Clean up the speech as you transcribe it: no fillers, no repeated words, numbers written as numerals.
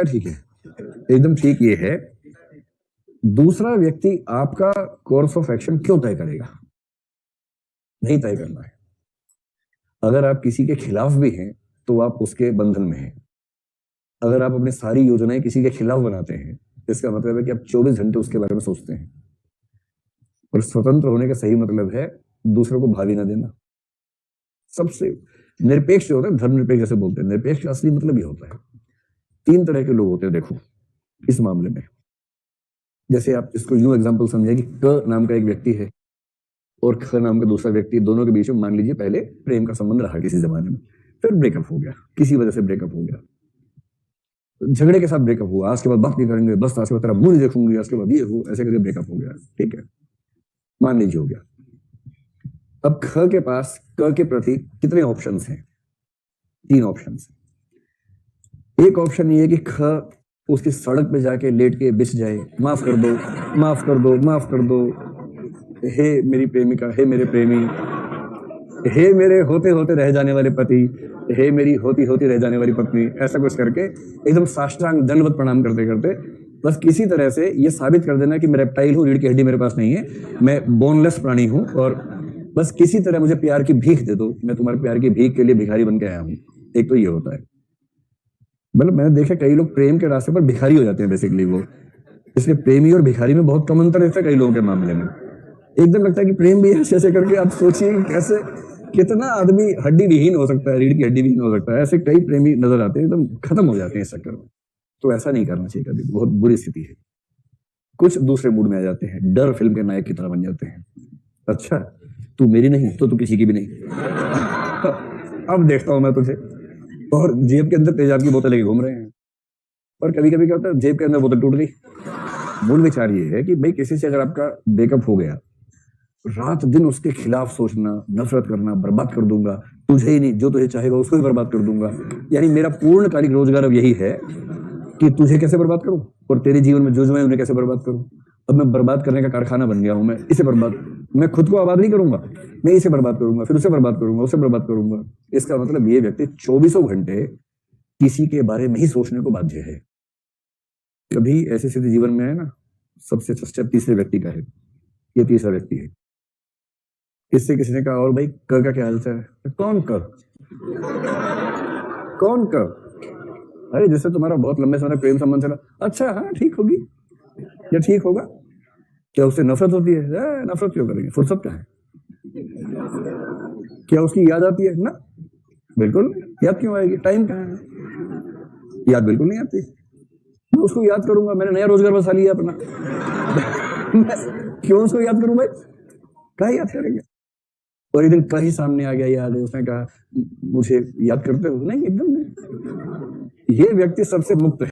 ठीक है, एकदम ठीक ये है। दूसरा व्यक्ति आपका कोर्स ऑफ एक्शन क्यों तय करेगा? नहीं तय करना है। अगर आप किसी के खिलाफ भी हैं तो आप उसके बंधन में हैं। अगर आप अपनी सारी योजनाएं किसी के खिलाफ बनाते हैं, इसका मतलब है कि आप 24 घंटे उसके बारे में सोचते हैं। और स्वतंत्र होने का सही मतलब है दूसरों को भावी ना देना। सबसे निरपेक्ष जो होता है, धर्मनिरपेक्ष जैसे बोलते हैं, निरपेक्ष का असली मतलब ये होता है। 3 तरह के लोग होते हैं देखो इस मामले में। जैसे आप इसको यूं एग्जांपल समझिए कि क नाम का एक व्यक्ति है और ख नाम का दूसरा व्यक्ति, दोनों के बीच में मान लीजिए पहले प्रेम का संबंध रहा किसी जमाने में, फिर ब्रेकअप हो गया, किसी वजह से ब्रेकअप हो गया, झगड़े के साथ ब्रेकअप हुआ, आज के बाद बात नहीं करेंगे, बस आज के बाद तेरा मुंह नहीं देखूंगी, आज के बाद ये हो, ऐसे करके ब्रेकअप हो गया। ठीक है, मान लीजिए हो गया। अब ख के पास क के प्रति कितने ऑप्शंस हैं? 3 ऑप्शंस। एक ऑप्शन ये है कि ख उसकी सड़क पे जाके लेट के बिछ जाए, माफ कर दो, माफ कर दो, माफ कर दो, हे मेरी प्रेमिका, हे मेरे प्रेमी, हे मेरे होते होते रह जाने वाले पति, हे मेरी होती होती रह जाने वाली पत्नी, ऐसा कुछ करके एकदम साष्टांग दंडवत प्रणाम करते करते बस किसी तरह से ये साबित कर देना कि मैं रेप्टाइल हूँ, रीढ़ की हड्डी मेरे पास नहीं है, मैं बोनलेस प्राणी हूँ, और बस किसी तरह मुझे प्यार की भीख दे दो, मैं तुम्हारे प्यार की भीख के लिए भिखारी बन के आया हूँ। एक तो ये होता है। मतलब मैंने देखा कई लोग प्रेम के रास्ते पर भिखारी हो जाते हैं बेसिकली वो। इसलिए प्रेमी और भिखारी में बहुत कम अंतर रहता है कई लोगों के मामले में। एकदम लगता है कि प्रेम भी ऐसे ऐसे करके, आप सोचिए कैसे कितना आदमी हड्डी विहीन हो सकता है, रीढ़ की हड्डी विहीन हो सकता है। ऐसे कई प्रेमी नजर आते हैं, एकदम खत्म हो जाते हैं इस चक्कर में। तो ऐसा नहीं करना चाहिए कभी, बहुत बुरी स्थिति है। कुछ दूसरे मूड में आ जाते हैं, डर फिल्म के नायक की तरह बन जाते हैं। अच्छा तू मेरी नहीं तो तू किसी की भी नहीं, अब देखता हूं मैं तुझे, और जेब के अंदर तेजाब की बोतल लेके घूम रहे हैं। और कभी कभी क्या होता है, जेब के अंदर बोतल टूट गई। मूल विचार ये है कि भाई किसी से अगर आपका ब्रेकअप हो गया, रात दिन उसके खिलाफ सोचना, नफरत करना, बर्बाद कर दूंगा, तुझे ही नहीं जो तुझे चाहेगा उसको ही बर्बाद कर दूंगा, यानी मेरा पूर्णकालिक रोजगार अब यही है कि तुझे कैसे बर्बाद करूं और तेरे जीवन में जो है उन्हें कैसे बर्बाद करूं। अब मैं बर्बाद करने का कारखाना बन गया हूं, मैं इसे बर्बाद, मैं खुद को आबाद नहीं करूंगा, मैं इसे बर्बाद करूंगा, फिर उसे बर्बाद करूंगा, उसे बर्बाद करूंगा। इसका मतलब ये व्यक्ति 24 घंटे किसी के बारे में ही सोचने को बाध्य है। कभी ऐसी स्थिति जीवन में है ना, सबसे अच्छा स्टेप तीसरे व्यक्ति का है। ये तीसरा व्यक्ति है। इससे किसी ने कहा और भाई क का क्या हालचाल है? कौन क? कौन क? अरे जिससे तुम्हारा बहुत लंबे समय प्रेम संबंध चला। अच्छा हाँ ठीक होगी या ठीक होगा? क्या उससे नफरत होती है? नफरत क्यों करेंगे, फुर्सत कहाँ है? क्या उसकी याद आती है? ना बिल्कुल, याद क्यों आएगी, टाइम कहाँ है? याद बिल्कुल नहीं आती। मैं उसको याद करूंगा, मैंने नया रोजगार बसा लिया अपना। क्यों उसको याद करूं भाई, क्या याद करेंगे? और एक दिन कहीं सामने आ गया याद है, उसने कहा मुझे याद करते हो? नहीं एकदम नहीं। ये व्यक्ति सबसे मुक्त है।